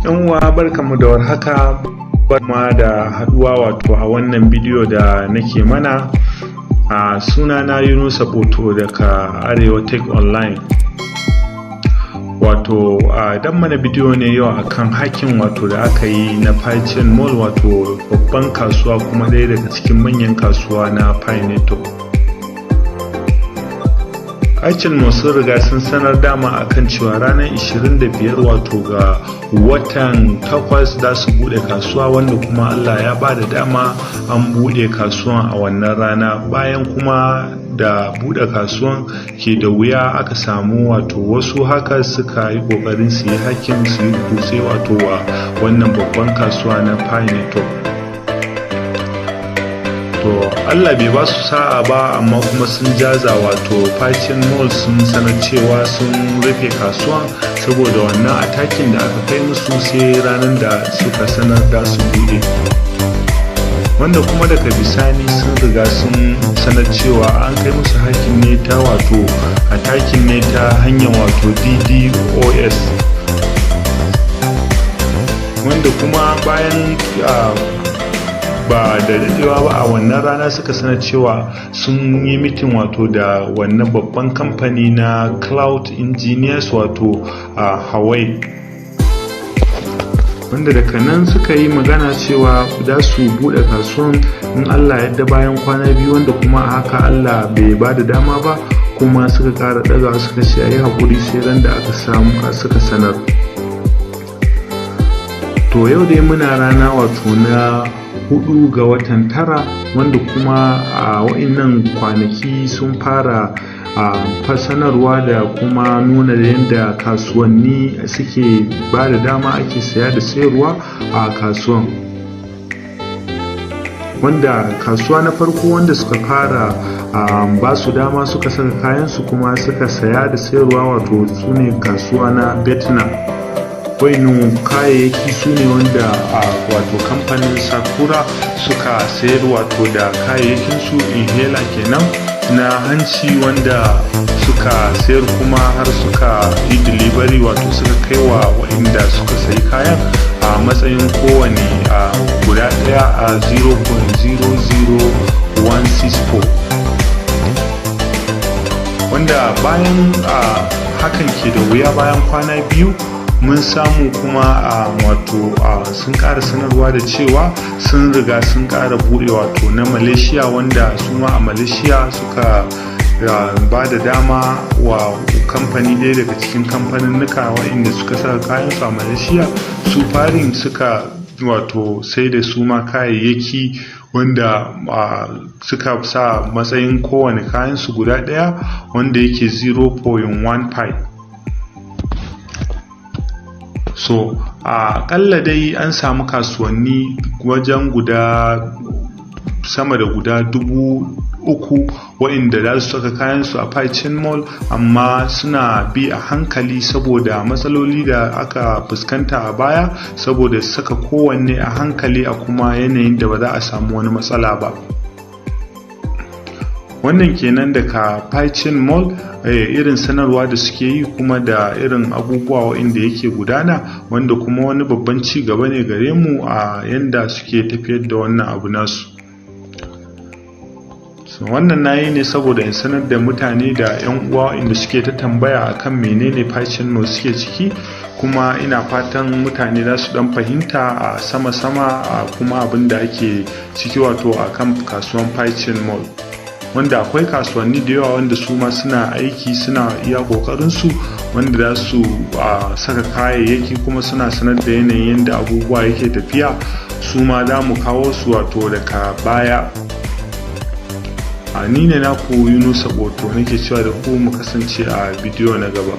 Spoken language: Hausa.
Yan uwa barkamu da warhaka, barkamu da haduwa wato a wannan bidiyo da nake mana. Sunana Yunusa Boto daga Arewa Tech Online. Wato dan mana bidiyo ne yau akan hacking wato da aka yi na Pi Mall, wato babban kasuwa kuma ɗaya daga cikin manyan kasuwa na Pi Network. Aikin mu sun riga sun sanar dama akan cewa ranar 25 wato ga watan 8 za su bude kasuwa, wanda kuma Allah ya ba da dama an bude kasuwan a wannan rana. Bayan kuma da bude kasuwan ke da wuya, aka samu wato wasu haka suka yi kokarin su yi hacking, su yi kutse wato wa wannan babban kasuwa na Pi Network. To Allah bai ba su sa'a ba, amma kuma sun jaza wato Pi Mall sun sanar cewa sun rufe kasuwan saboda wannan atakin da aka kai musu sai ranar da suka sanar da su bude, wanda kuma daga bisani sun riga sun sanar cewa an kai musu hakin ne ta wato atakin ne ta hanyar wato DDoS, wanda kuma bayan ba da dadewa ba a wannan rana suka sanar cewa sun yi mitin wato da wannan babban kamfani na cloud engineers wato a Hawaii, wanda daga nan suka yi magana cewa za su bude kasuwan in Allah yadda bayan kwana biyu, wanda kuma a haka Allah bai ba da dama ba, kuma suka kara daga suka ce ayi hakuri sai ran da aka samu suka sanar. To yau dai muna rana wato na 4 ga watan 9, wanda kuma a wa'innan kwanaki sun fara sanarwa da kuma nuna yadda kasuwanni suke ba da dama ake saya da sayarwa a kasuwan, wanda kasuwa na farko wanda suka fara ba su dama suka saka kayansu kuma suka saya da sayarwa wato su ne kasuwa na Vietnam. Wayannan kayayyaki su ne wanda wato kamfanin Sakura suka sayar wato da kayayyakin su inhaler kenan na hanci, wanda suka sayar kuma har suka yi delivery wato suka kai wa waɗanda suka sayi kayan a matsayin kowane guda ɗaya a 0.00164, wanda bayan hakan ke da wuya, bayan kwana biyu mun samu kuma wato sun ƙara sanarwa da cewa sun riga sun ƙara buɗe wato na Malaysia, wanda su ma a Malaysia suka ba da dama wa kamfani ɗaya daga cikin kamfaninnika waɗanda suka saka kayansu a Malaysia, su farin suka wato sai da su ma kayayyaki wanda suka sa matsayin kowane kayansu guda ɗaya wanda yake 0.15. So akalla dai an samu kasuwanni wajen sama da guda 3,000 waɗanda za su saka kayansu a Pi Mall, amma suna bi a hankali saboda matsaloli da aka fuskanta a baya, saboda saka kowanne a hankali a kuma yanayin da ba za a samu wani matsala ba. Wannan kenan daga Pi Mall, irin sanarwa da suke yi kuma da irin abubuwa inda yake gudana, wanda kuma wani babban ci gaba ne gare mu a yanda suke tafiyar da wannan abu nasu. Wannan nayi ne saboda in sanar da mutane da 'yan uwa inda suke ta tambaya akan menene Pi Mall suke ciki, kuma ina fatan mutane za su dan fahimta a sama-sama kuma abin da ake ciki wato akan kasuwan Pi Mall, wanda akwai kasuwanni da yawa wanda su ma suna aiki, suna iya kokarin su, wanda za su saka kayayyaki kuma suna sanar da yanayin yadda abubuwa yake tafiya. Su ma za mu kawo su wato daga baya. Ni ne naku Yunusa Boto, nake cewa da ku mu kasance a bidiyo na gaba.